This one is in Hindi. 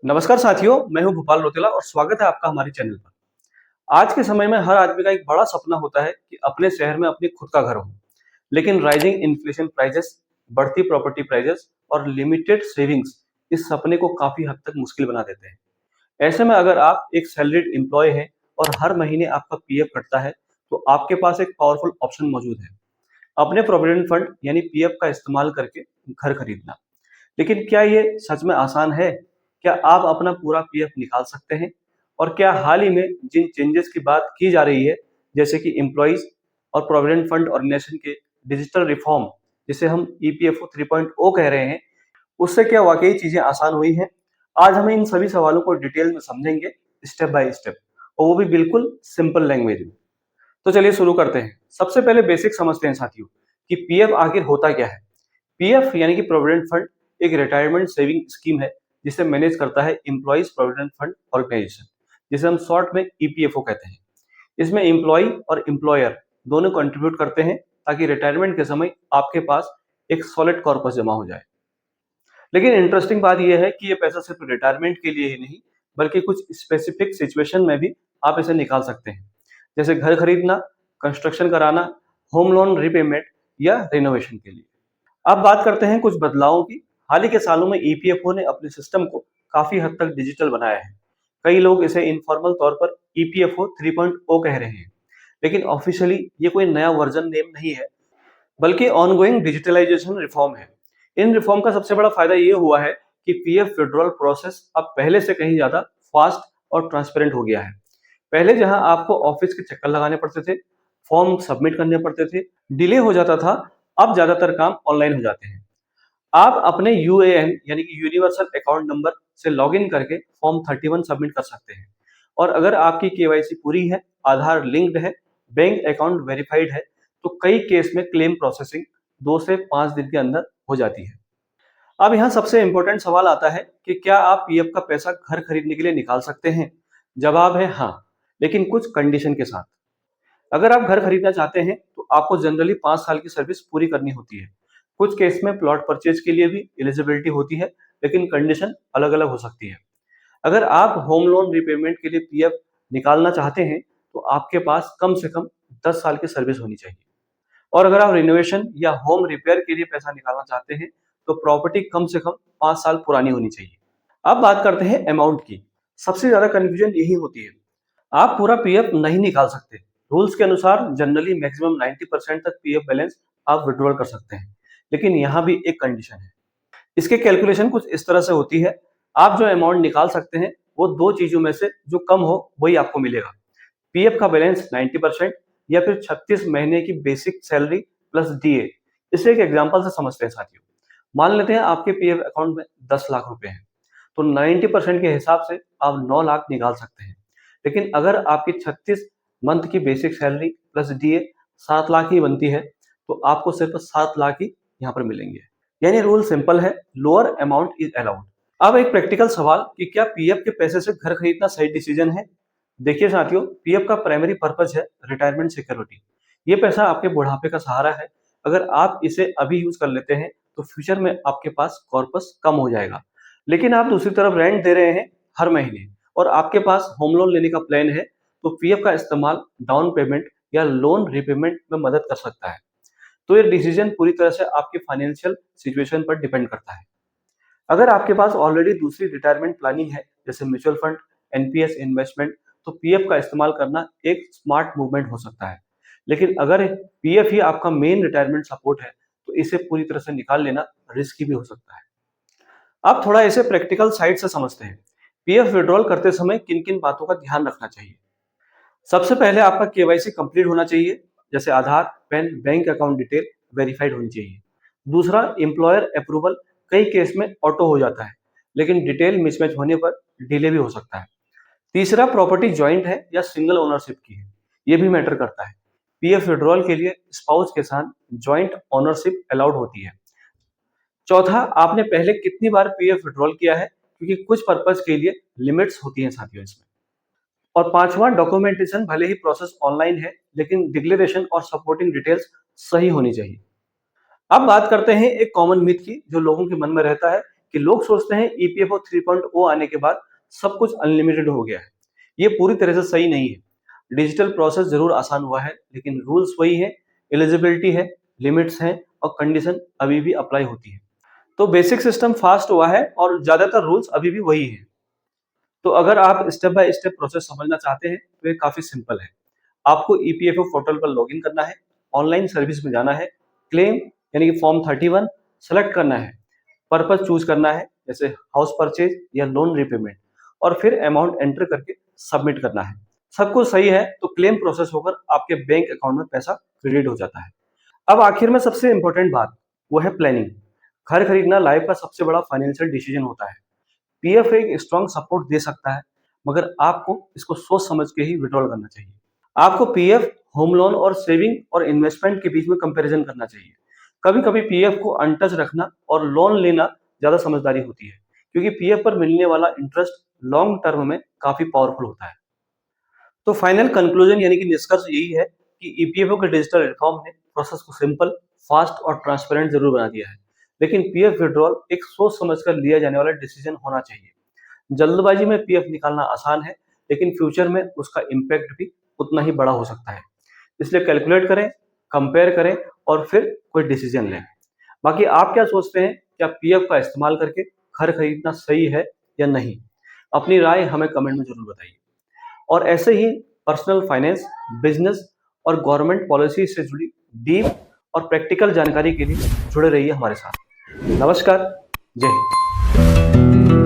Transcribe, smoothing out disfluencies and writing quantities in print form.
नमस्कार साथियों, मैं हूं भोपाल रोतेला और स्वागत है आपका हमारे चैनल पर। आज के समय में हर आदमी का एक बड़ा सपना होता है कि अपने शहर में अपनी खुद का घर हो। लेकिन राइजिंग इन्फ्लेशन प्राइसेस, बढ़ती प्रॉपर्टी प्राइसेस और लिमिटेड सेविंग्स इस सपने को काफी हद तक मुश्किल बना देते हैं। ऐसे में अगर आप एक सैलरीड एम्प्लॉय हैं और हर महीने आपका पीएफ कटता है, तो आपके पास एक पावरफुल ऑप्शन मौजूद है, अपने प्रोविडेंट फंड यानी पीएफ का इस्तेमाल करके घर खरीदना। लेकिन क्या ये सच में आसान है? क्या आप अपना पूरा पीएफ निकाल सकते हैं? और क्या हाल ही में जिन चेंजेस की बात की जा रही है, जैसे कि एम्प्लॉइज और प्रोविडेंट फंड ऑर्गेनाइजेशन के डिजिटल रिफॉर्म, जिसे हम ईपीएफओ 3.0 कह रहे हैं, उससे क्या वाकई चीजें आसान हुई हैं? आज हम इन सभी सवालों को डिटेल में समझेंगे, स्टेप बाय स्टेप, और वो भी बिल्कुल सिंपल लैंग्वेज में। तो चलिए शुरू करते हैं। सबसे पहले बेसिक समझते हैं साथियों कि पीएफ आखिर होता क्या है। पीएफ यानी कि प्रोविडेंट फंड एक रिटायरमेंट सेविंग स्कीम है जिसे मैनेज करता है एम्प्लॉइज प्रोविडेंट फंड ऑर्गेनाइजेशन, जिसे हम शॉर्ट में ईपीएफओ कहते हैं। इसमें एम्प्लॉय और एम्प्लॉयर दोनों कंट्रीब्यूट करते हैं ताकि रिटायरमेंट के समय आपके पास एक सॉलिड कॉर्पस जमा हो जाए। लेकिन इंटरेस्टिंग बात यह है कि ये पैसा सिर्फ रिटायरमेंट के लिए ही नहीं, बल्कि कुछ स्पेसिफिक सिचुएशन में भी आप इसे निकाल सकते हैं, जैसे घर खरीदना, कंस्ट्रक्शन कराना, होम लोन रिपेमेंट या रिनोवेशन के लिए। अब बात करते हैं कुछ बदलावों की। हाल ही के सालों में ईपीएफओ ने अपने सिस्टम को काफी हद तक डिजिटल बनाया है। कई लोग इसे इनफॉर्मल तौर पर ईपीएफओ 3.0 कह रहे हैं, लेकिन ऑफिशियली ये कोई नया वर्जन नेम नहीं है, बल्कि ऑनगोइंग डिजिटलाइजेशन रिफॉर्म है। इन रिफॉर्म का सबसे बड़ा फायदा ये हुआ है कि पीएफ विड्रॉल प्रोसेस अब पहले से कहीं ज्यादा फास्ट और ट्रांसपेरेंट हो गया है। पहले जहां आपको ऑफिस के चक्कर लगाने पड़ते थे, फॉर्म सबमिट करने पड़ते थे, डिले हो जाता था, अब ज्यादातर काम ऑनलाइन हो जाते हैं। आप अपने यूएएन यानी कि यूनिवर्सल अकाउंट नंबर से लॉगिन करके फॉर्म 31 सबमिट कर सकते हैं। और अगर आपकी केवाईसी पूरी है, आधार लिंक्ड है, बैंक अकाउंट वेरीफाइड है, तो कई केस में क्लेम प्रोसेसिंग 2 से 5 दिन के अंदर हो जाती है। अब यहाँ सबसे इंपॉर्टेंट सवाल आता है कि क्या आप पीएफ का पैसा घर खरीदने के लिए निकाल सकते हैं? जवाब है हाँ, लेकिन कुछ कंडीशन के साथ। अगर आप घर खरीदना चाहते हैं तो आपको जनरली 5 साल की सर्विस पूरी करनी होती है। कुछ केस में प्लॉट परचेज के लिए भी एलिजिबिलिटी होती है, लेकिन कंडीशन अलग अलग हो सकती है। अगर आप होम लोन रिपेमेंट के लिए पीएफ निकालना चाहते हैं तो आपके पास कम से कम 10 साल की सर्विस होनी चाहिए। और अगर आप रिनोवेशन या होम रिपेयर के लिए पैसा निकालना चाहते हैं तो प्रॉपर्टी कम से कम 5 साल पुरानी होनी चाहिए। अब बात करते हैं अमाउंट की। सबसे ज्यादा कंफ्यूजन यही होती है। आप पूरा पीएफ नहीं निकाल सकते। रूल्स के अनुसार जनरली मैक्सिमम 90% तक पीएफ बैलेंस आप विड्रॉल कर सकते हैं, लेकिन यहाँ भी एक कंडीशन है। इसके कैलकुलेशन कुछ इस तरह से होती है। आप जो अमाउंट निकाल सकते हैं वो दो चीजों में से जो कम हो वही आपको मिलेगा। पीएफ का बैलेंस 90% या फिर 36 महीने की बेसिक सैलरी प्लस डीए। इसे एक एग्जांपल से समझते हैं साथियों। मान लेते हैं आपके पीएफ अकाउंट में 10 लाख रुपए हैं, तो 90% के हिसाब से आप 9 लाख निकाल सकते हैं। लेकिन अगर आपकी 36 मंथ की basic salary plus DA 7 lakh ही बनती है, तो आपको सिर्फ 7 लाख ही यहाँ पर मिलेंगे। यानी रूल सिंपल है, लोअर अमाउंट इज अलाउड। अब एक प्रैक्टिकल सवाल कि क्या पीएफ के पैसे से घर खरीदना सही डिसीजन है? देखिए साथियों, पीएफ का प्राइमरी पर्पज है रिटायरमेंट सिक्योरिटी। ये पैसा आपके बुढ़ापे का सहारा है। अगर आप इसे अभी यूज कर लेते हैं तो फ्यूचर में आपके पास कॉर्पस कम हो जाएगा। लेकिन आप दूसरी तरफ रेंट दे रहे हैं हर महीने और आपके पास होम लोन लेने का प्लान है, तो पीएफ का इस्तेमाल डाउन पेमेंट या लोन रिपेमेंट में मदद कर सकता है। तो ये डिसीजन पूरी तरह से आपके फाइनेंशियल सिचुएशन पर डिपेंड करता है। अगर आपके पास ऑलरेडी दूसरी रिटायरमेंट प्लानिंग है, जैसे म्यूचुअल फंड, एनपीएस इन्वेस्टमेंट, तो पीएफ का इस्तेमाल करना एक स्मार्ट मूवमेंट हो सकता है। लेकिन अगर पीएफ ही आपका मेन रिटायरमेंट सपोर्ट है, तो इसे पूरी तरह से निकाल लेना रिस्की भी हो सकता है। अब थोड़ा इसे प्रैक्टिकल साइड से समझते हैं। पीएफ विड्रॉल करते समय किन किन बातों का ध्यान रखना चाहिए? सबसे पहले आपका केवाईसी कंप्लीट होना चाहिए, जैसे Aadhaar, PAN, bank account detail verified होनी चाहिए। दूसरा, एम्प्लॉयर अप्रूवल कई केस में ऑटो हो जाता है, लेकिन डिटेल मिसमैच होने पर डिले भी हो सकता है। तीसरा, प्रॉपर्टी जॉइंट है या सिंगल ओनरशिप की है, ये भी मैटर करता है। पीएफ विड्रॉल के लिए स्पाउस के साथ जॉइंट ओनरशिप अलाउड होती है। चौथा, आपने पहले कितनी बार पीएफ विड्रॉल किया है, क्योंकि कुछ पर्पज के लिए लिमिट्स होती हैं साथियों इसमें। और पांचवा, डॉक्यूमेंटेशन भले ही प्रोसेस ऑनलाइन है, लेकिन डिक्लेरेशन और सपोर्टिंग डिटेल्स सही होनी चाहिए। अब बात करते हैं एक कॉमन मिथ की जो लोगों के मन में रहता है कि लोग सोचते हैं ईपीएफओ 3.0 आने के बाद सब कुछ अनलिमिटेड हो गया है। ये पूरी तरह से सही नहीं है। डिजिटल प्रोसेस जरूर आसान हुआ है, लेकिन रूल्स वही है, एलिजिबिलिटी है, लिमिट्स हैं और कंडीशन अभी भी अप्लाई होती है। तो बेसिक सिस्टम फास्ट हुआ है और ज्यादातर रूल्स अभी भी वही हैं। तो अगर आप स्टेप बाय स्टेप प्रोसेस समझना चाहते हैं तो ये काफी सिंपल है। आपको ईपीएफओ पोर्टल पर लॉगिन करना है, ऑनलाइन सर्विस में जाना है, क्लेम यानी कि फॉर्म 31 सेलेक्ट करना है, पर्पस चूज करना है जैसे हाउस परचेज या लोन रिपेमेंट, और फिर अमाउंट एंटर करके सबमिट करना है। सब कुछ सही है तो क्लेम प्रोसेस होकर आपके बैंक अकाउंट में पैसा क्रेडिट हो जाता है। अब आखिर में सबसे इंपॉर्टेंट बात वो है प्लानिंग। घर खरीदना लाइफ का सबसे बड़ा फाइनेंशियल डिसीजन होता है। पीएफ एक स्ट्रॉन्ग सपोर्ट दे सकता है, मगर आपको इसको सोच समझ के ही विड्रॉल करना चाहिए। आपको पीएफ, होम लोन और सेविंग और इन्वेस्टमेंट के बीच में कंपैरिजन करना चाहिए। कभी कभी पीएफ को अनटच रखना और लोन लेना ज्यादा समझदारी होती है, क्योंकि पीएफ पर मिलने वाला इंटरेस्ट लॉन्ग टर्म में काफी पावरफुल होता है। तो फाइनल कंक्लूजन यानी कि निष्कर्ष यही है कि ईपीएफओ के डिजिटल रिफॉर्म ने प्रोसेस को सिंपल, फास्ट और ट्रांसपेरेंट जरूर बना दिया है, लेकिन पीएफ विड्रॉल एक सोच समझकर लिया जाने वाला डिसीजन होना चाहिए। जल्दबाजी में पीएफ निकालना आसान है, लेकिन फ्यूचर में उसका इम्पैक्ट भी उतना ही बड़ा हो सकता है। इसलिए कैलकुलेट करें, कंपेयर करें और फिर कोई डिसीजन लें। बाकी आप क्या सोचते हैं, क्या पीएफ का इस्तेमाल करके घर खरीदना सही है या नहीं? अपनी राय हमें कमेंट में जरूर बताइए। और ऐसे ही पर्सनल फाइनेंस, बिजनेस और गवर्नमेंट पॉलिसी से जुड़ी डीप और प्रैक्टिकल जानकारी के लिए जुड़े रहिए हमारे साथ। नमस्कार, जय हिंद।